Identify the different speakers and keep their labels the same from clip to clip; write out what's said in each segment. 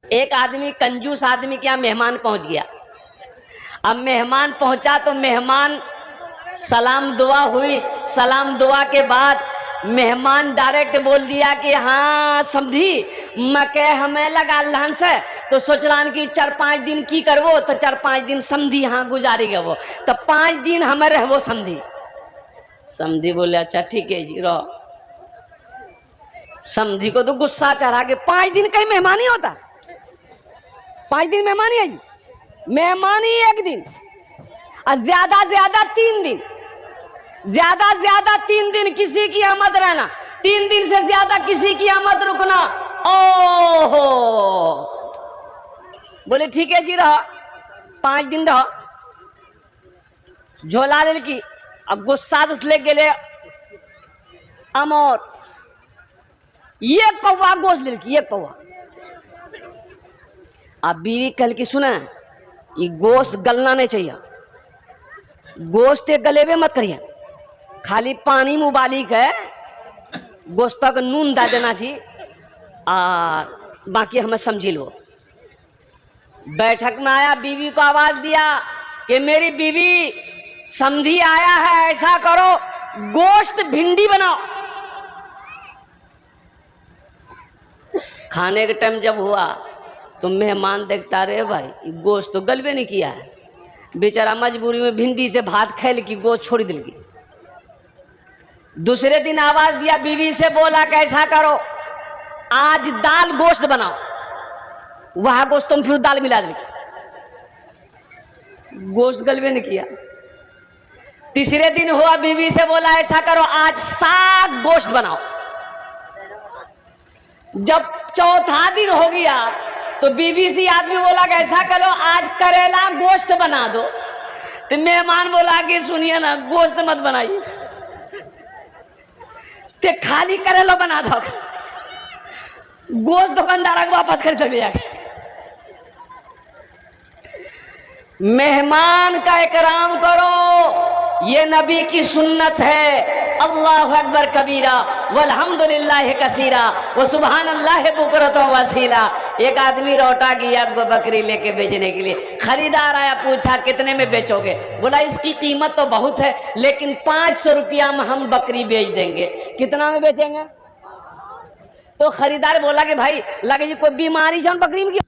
Speaker 1: एक आदमी कंजूस आदमी के यहाँ मेहमान पहुंच गया। अब मेहमान पहुंचा तो मेहमान सलाम दुआ हुई। सलाम दुआ के बाद मेहमान डायरेक्ट बोल दिया कि हाँ समझी मके हमें लगा लहन से, तो सोचलान कि 4-5 दिन की करवो, तो 4-5 दिन समझी हाँ गुजारी गवो, तो 5 दिन हमें रहवो समझी। समझी बोले अच्छा ठीक है जी रहो। समझी को तो गुस्सा चढ़ा के 5 दिन कहीं मेहमान ही होता, 5 दिन मेहमान ही है जी, मेहमान ही 1 दिन और ज्यादा ज्यादा 3 दिन, ज्यादा ज्यादा 3 दिन किसी की आमद रहना, 3 दिन से ज्यादा किसी की आमद रुकना। ओहो बोले ठीक है जी रहो, 5 दिन रहो। झोला ले की अब गुस्सा उठले गेले अमोर ये पौवा गोश्त ले की, ये पौवा। अब बीवी कल की सुना ये गोश्त गलना नहीं चाहिए, गोश्त गलेबे मत करिए, खाली पानी में उबाली के गोश्त का नून डाल देना चाहिए और बाकी हमें समझी लो। बैठक में आया, बीवी को आवाज दिया कि मेरी बीवी समझी आया है, ऐसा करो गोश्त भिंडी बनाओ। खाने के टाइम जब हुआ तो मेहमान देखता रहे भाई गोश्त तो गलबे नहीं किया है, बेचारा मजबूरी में भिंडी से भात खेल की गोश्त छोड़ दिलगी। दूसरे दिन आवाज दिया, बीवी से बोला कैसा करो आज दाल गोश्त बनाओ, वह गोश्त तुम फिर दाल मिला देगी, गोश्त गलबे नहीं किया। तीसरे दिन हुआ, बीवी से बोला ऐसा करो आज साग गोश्त बनाओ। जब चौथा दिन हो गया तो बीवी से आदमी बोला कि ऐसा करो आज करेला गोश्त बना दो। तो मेहमान बोला कि सुनिए ना गोश्त मत बनाइए, ते खाली करेला बना दो, गोश्त दुकानदार को वापस खरीद लिया। मेहमान का इकराम करो, ये नबी की सुन्नत है। अल्लाहु अकबर कबीरा वल्हम्दुलिल्लाहि कसीरा व सुबहानल्लाहि बुकरतन वसीला। एक आदमी लौटा गया बकरी लेके बेचने के लिए, खरीदार आया, पूछा कितने में बेचोगे? बोला इसकी कीमत तो बहुत है लेकिन 500 रुपया में हम बकरी बेच देंगे। कितना में बेचेंगे? तो खरीदार बोला कि भाई लगे जी कोई बीमारी जान बकरी में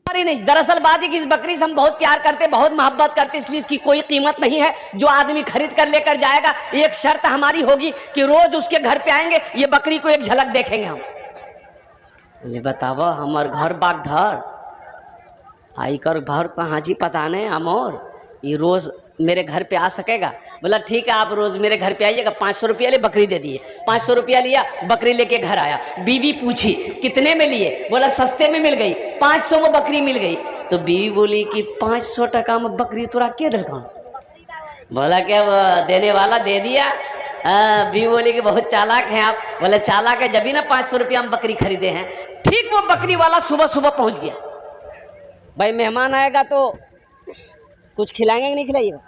Speaker 1: नहीं, दरअसल बात है कि इस बकरी से हम बहुत प्यार करते, बहुत मोहब्बत करते, इसलिए इसकी कोई कीमत नहीं है। जो आदमी खरीद कर लेकर जाएगा, एक शर्त हमारी होगी कि रोज उसके घर पे आएंगे, ये बकरी को एक झलक देखेंगे हम। बोले बताओ हमार घर बाग घर आई कर घर कहाँ जी पता नहीं अमोर, ये रोज मेरे घर पे आ सकेगा? बोला ठीक है आप रोज मेरे घर पे आइएगा, 500 रुपया ले बकरी दे दिए। 500 रुपया लिया, बकरी लेके घर आया। बीवी पूछी कितने में लिए? बोला सस्ते में मिल गई, 500 में बकरी मिल गई। तो बीवी बोली कि 500 टका में बकरी तोरा के दिलका? बोला क्या देने वाला दे दिया। बीवी बोली कि बहुत चालाक हैं आप। बोले चालाक है जब भी ना 500 रुपया में बकरी खरीदे हैं। ठीक वो बकरी वाला सुबह सुबह पहुंच गया। भाई मेहमान आएगा तो कुछ खिलाएंगे कि नहीं खिलाइएगा?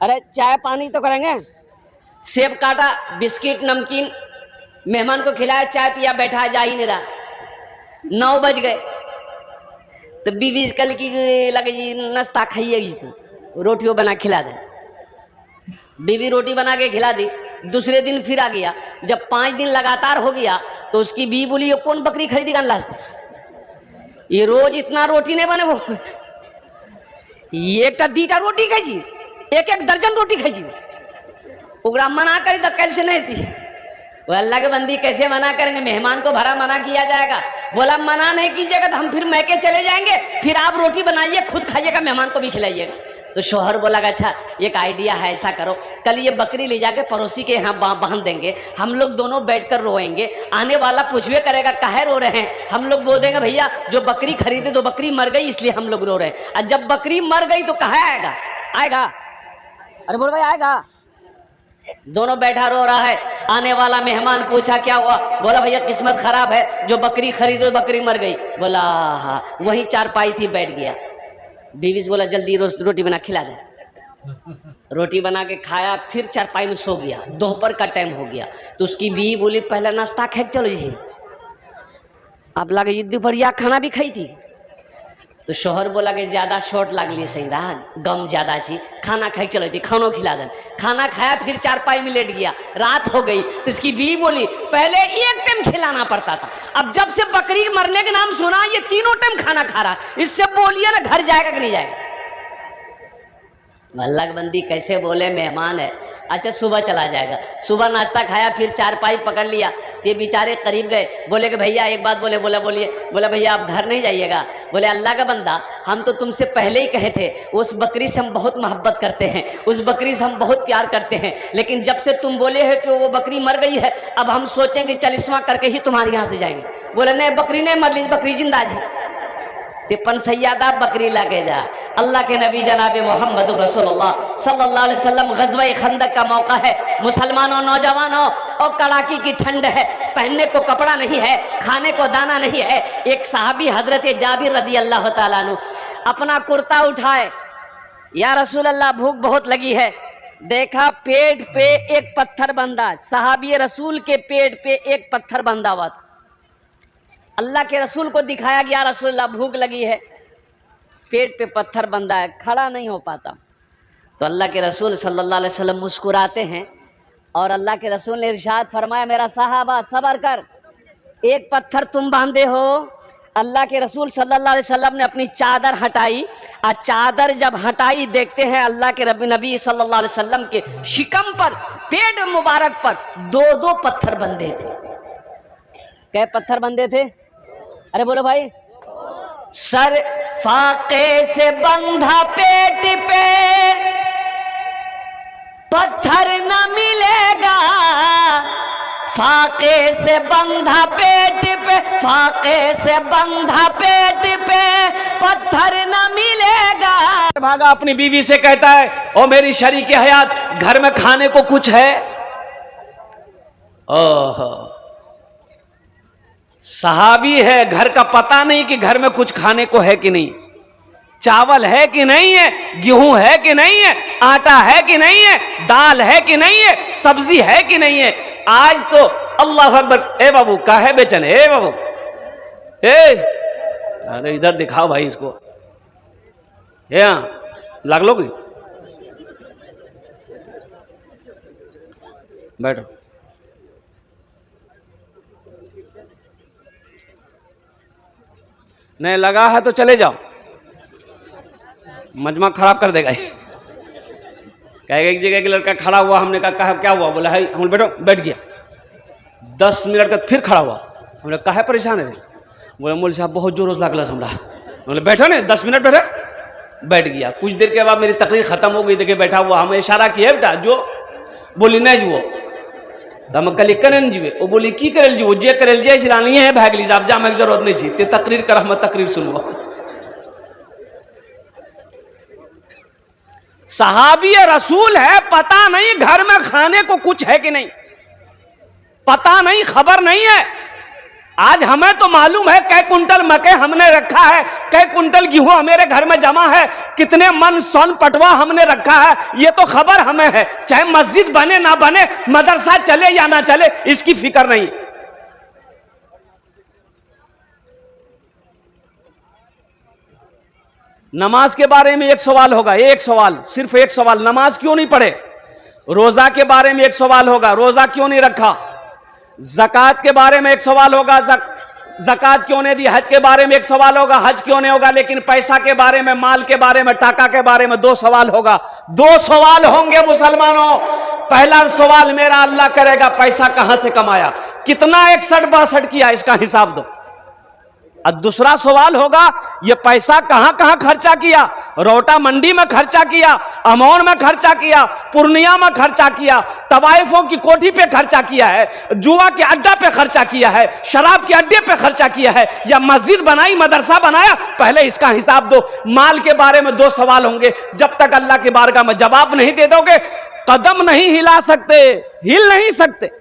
Speaker 1: अरे चाय पानी तो करेंगे। सेब काटा, बिस्किट नमकीन मेहमान को खिलाया, चाय पिया, बैठा, जा ही नहीं रहा। 9 बज गए तो बीवी कल की लगे जी नाश्ता खाइएगी तू, रोटियों बना खिला दे। बीवी रोटी बना के खिला दी। दूसरे दिन फिर आ गया। जब 5 दिन लगातार हो गया तो उसकी बीवी बोली ये कौन बकरी खरीदेगा लास्ट, ये रोज इतना रोटी नहीं बने, वो एक दीटा रोटी खाई जी, एक दर्जन रोटी खाई जी। ओकरा मना करी तो कल से नहीं थी। वो अल्लाह के बंदी कैसे मना करेंगे? मेहमान को भरा मना किया जाएगा। बोला मना नहीं कीजिएगा तो हम फिर मैके चले जाएंगे, फिर आप रोटी बनाइए खुद खाइएगा, मेहमान को भी खिलाइएगा। तो शोहर बोला अच्छा एक आइडिया है, ऐसा करो कल ये बकरी ले जाके पड़ोसी के यहाँ बांध देंगे, हम लोग दोनों बैठकर रोएंगे। आने वाला पूछवे करेगा काहे रो रहे हैं, हम लोग बोल देंगे भैया जो बकरी खरीदे तो बकरी मर गई इसलिए हम लोग रो रहे हैं। और जब बकरी मर गई तो कहाँ आएगा? आएगा? अरे बोल भाई आएगा। दोनों बैठा रो रहा है। आने वाला मेहमान पूछा क्या हुआ? बोला भैया किस्मत खराब है, जो बकरी खरीदो बकरी मर गई। बोला हाँ, वही चारपाई थी बैठ गया। बीवी से बोला जल्दी रोटी बना खिला दे। रोटी बना के खाया, फिर चारपाई में सो गया। दोपहर का टाइम हो गया तो उसकी बीवी बोली पहला नाश्ता खा के चलो जी। आप लगे ये दोपहरिया खाना भी खाई थी? तो शोहर बोला कि ज़्यादा शॉर्ट लागली सही रहा, गम ज़्यादा छी, खाना खाई चलो थी, खानों खिला दें। खाना खाया, फिर चारपाई में लेट गया, रात हो गई। तो इसकी बीवी बोली पहले एक टाइम खिलाना पड़ता था, अब जब से बकरी मरने के नाम सुना ये तीनों टाइम खाना खा रहा, इससे बोलिए ना घर जाएगा कि नहीं जाएगा। मल्लकबंदी कैसे बोले, मेहमान है, अच्छा सुबह चला जाएगा। सुबह नाश्ता खाया, फिर चारपाई पकड़ लिया। ये बेचारे करीब गए, बोले कि भैया एक बात बोले। बोले भैया आप घर नहीं जाइएगा। बोले अल्लाह का बंदा, हम तो तुमसे पहले ही कहे थे उस बकरी से हम बहुत मोहब्बत करते हैं, उस बकरी से हम बहुत प्यार करते हैं, लेकिन जब से तुम बोले हो कि वो बकरी मर गई है, अब हम सोचेंगे चालीसवां करके ही तुम्हारे यहाँ से जाएंगे। बोले नहीं, बकरी नहीं मर ली, बकरी जिंदा जी। तिपन सैयदा बकरी लाके जा। अल्लाह के नबी जनाब मोहम्मद रसूलुल्लाह सल्लल्लाहु अलैहि वसल्लम ग़ज़वा-ए खंदक का मौका है, मुसलमानों नौजवानों, और कड़ाकी की ठंड है, पहनने को कपड़ा नहीं है, खाने को दाना नहीं है। एक सहाबी हजरत जाबिर रदी अल्लाह ताला अन्हु अपना कुर्ता उठाए, या रसूल अल्लाह भूख बहुत लगी है। देखा पेट पे एक पत्थर बंधा, सहाबी रसूल के पेट पे एक पत्थर बंधा हुआ था। अल्लाह के रसूल को दिखाया गया, रसूलल्लाह भूख लगी है, पेट पे पत्थर बंधा है, खड़ा नहीं हो पाता। तो अल्लाह के रसूल सल्लल्लाहु अलैहि वसल्लम मुस्कुराते हैं और अल्लाह के रसूल ने इरशाद फरमाया, मेरा साहबा सब्र कर, एक पत्थर तुम बांधे हो। अल्लाह के रसूल सल्लल्लाहु अलैहि वसल्लम ने अपनी चादर हटाई, और चादर जब हटाई देखते हैं अल्लाह के नबी सल्लल्लाहु अलैहि वसल्लम के शिकम पर, पेट मुबारक पर दो दो पत्थर बंधे थे। क्या पत्थर बंधे थे? अरे बोलो भाई। सर फाके से बंधा पेट पे पत्थर न मिलेगा, फाके से बंधा पेट पे, फाके से बंधा पेट पे पत्थर न मिलेगा।
Speaker 2: भागा अपनी बीवी से कहता है, ओ मेरी शरीके हयात, घर में खाने को कुछ है? ओहो, सहाबी है, घर का पता नहीं कि घर में कुछ खाने को है कि नहीं, चावल है कि नहीं है, गेहूं है कि नहीं है, आटा है कि नहीं है, दाल है कि नहीं है, सब्जी है कि नहीं है। आज तो अल्लाह अकबर, ए बाबू काहे बेचन, ए बाबू, ए अरे इधर दिखाओ भाई इसको, लाग लोगी, बैठो। नहीं लगा है तो चले जाओ, मजमा खराब कर देगा। कहेगा एक जगह एक लड़का खड़ा हुआ, हमने कहा क्या हुआ? बोला है, हम बैठो, बैठ गया। 10 मिनट तक फिर खड़ा हुआ, हमने कहा परेशान है? बोला मौलवी साहब बहुत जोर लागला हमरा। बोले बैठो ना, 10 मिनट बैठे, बैठ गया। कुछ देर के बाद मेरी तकरीर खत्म हो गई, देखिए बैठा हुआ, हमें इशारा किया बेटा जो, बोली नहीं जुओ, तो हम कल करें जीवे, वो बोली की करेल जीवो, जे करेल जे चलानी है भाग लीजिए, आप जामे की जरूरत नहीं चाहिए, तकरीर कर, हम तकरीर सुनवा। सहाबी रसूल है, पता नहीं घर में खाने को कुछ है कि नहीं, पता नहीं, खबर नहीं है। आज हमें तो मालूम है कै कुंटल मकई हमने रखा है, कै कुंटल गेहूं हमारे घर में जमा है, कितने मन सोन पटवा हमने रखा है, ये तो खबर हमें है। चाहे मस्जिद बने ना बने, मदरसा चले या ना चले, इसकी फिक्र नहीं। नमाज के बारे में एक सवाल होगा, एक सवाल, सिर्फ एक सवाल, नमाज क्यों नहीं पढ़े? रोजा के बारे में एक सवाल होगा, रोजा क्यों नहीं रखा? ज़कात के बारे में एक सवाल होगा, ज़कात क्यों नहीं दी? हज के बारे में एक सवाल होगा, हज क्यों नहीं होगा? लेकिन पैसा के बारे में, माल के बारे में, टाका के बारे में 2 सवाल होगा। 2 सवाल होंगे मुसलमानों। पहला सवाल मेरा अल्लाह करेगा, पैसा कहां से कमाया, कितना 61-62 किया, इसका हिसाब दो। और दूसरा सवाल होगा, ये पैसा कहां कहां खर्चा किया? रोटा मंडी में खर्चा किया, अमौन में खर्चा किया, पूर्णिया में खर्चा किया, तवाइफों की कोठी पे खर्चा किया है, जुआ के अड्डा पे खर्चा किया है, शराब के अड्डे पे खर्चा किया है, या मस्जिद बनाई, मदरसा बनाया? पहले इसका हिसाब दो। माल के बारे में 2 सवाल होंगे। जब तक अल्लाह की बारगाह में जवाब नहीं दे दोगे, कदम नहीं हिला सकते, हिल नहीं सकते।